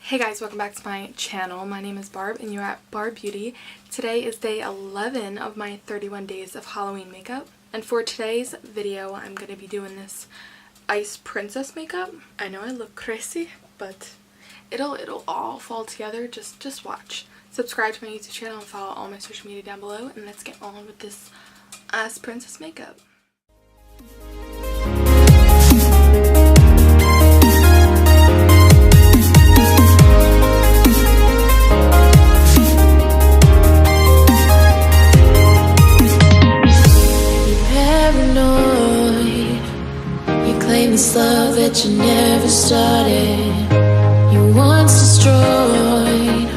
Hey guys, welcome back to my channel. My name is Barb and you're at Barb Beauty. Today is day 11 of my 31 days of Halloween makeup. And for today's video, I'm going to be doing this ice princess makeup. I know I look crazy, but it'll all fall together. Just watch. Subscribe to my YouTube channel and follow all my social media down below. And let's get on with this ice princess makeup. This love that you never started, you once destroyed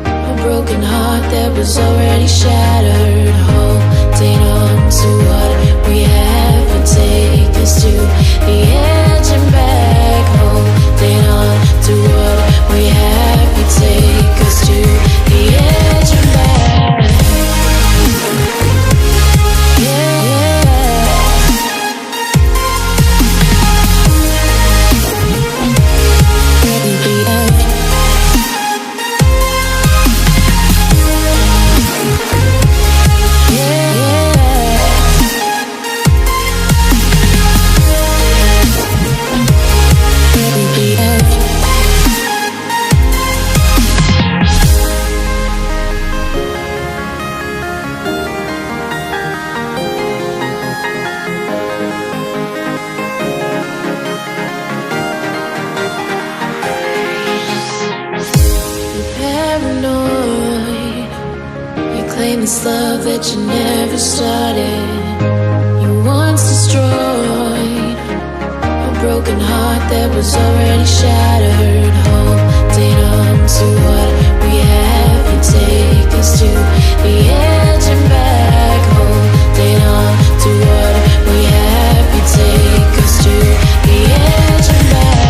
a broken heart that was already shattered. Holding on to what we have and take us to the edge and back. Holding on to what we have, you take us to the edge and back. This love that you never started, you once destroyed a broken heart that was already shattered. Holding on to what we have, you take us to the edge and back. Holding on to what we have, you take us to the edge and back.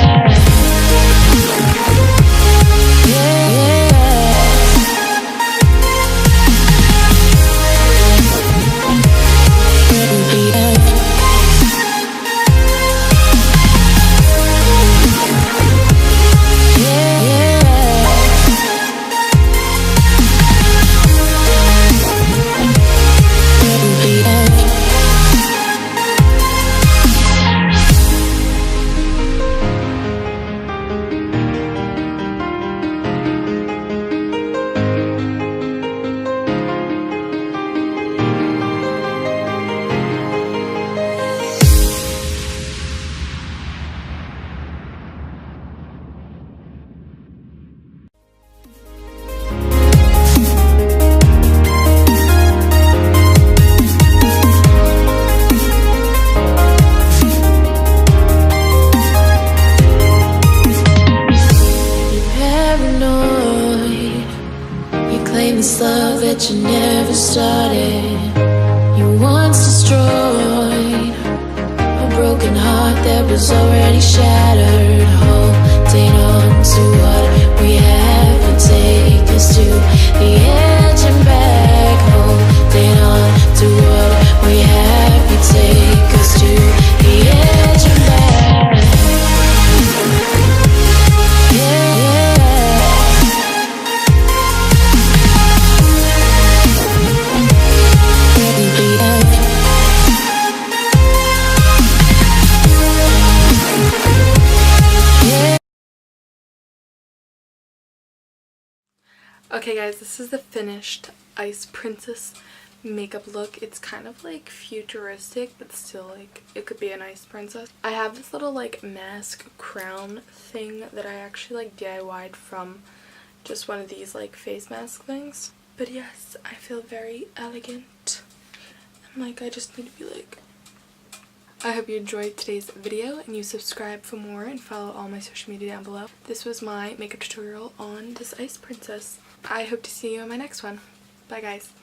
This love that you never started, you once destroyed a broken heart that was already shattered. Holding on to what we have and take us to the edge and back. Holding on to what we have, you take us to the edge and back. Okay guys, this is the finished ice princess makeup look. It's kind of like futuristic, but still like it could be an ice princess. I have this little like mask crown thing that I actually like DIY'd from just one of these like face mask things. But yes, I feel very elegant and like I just need to be like... I hope you enjoyed today's video and you subscribe for more and follow all my social media down below. This was my makeup tutorial on this ice princess. I hope to see you in my next one. Bye guys.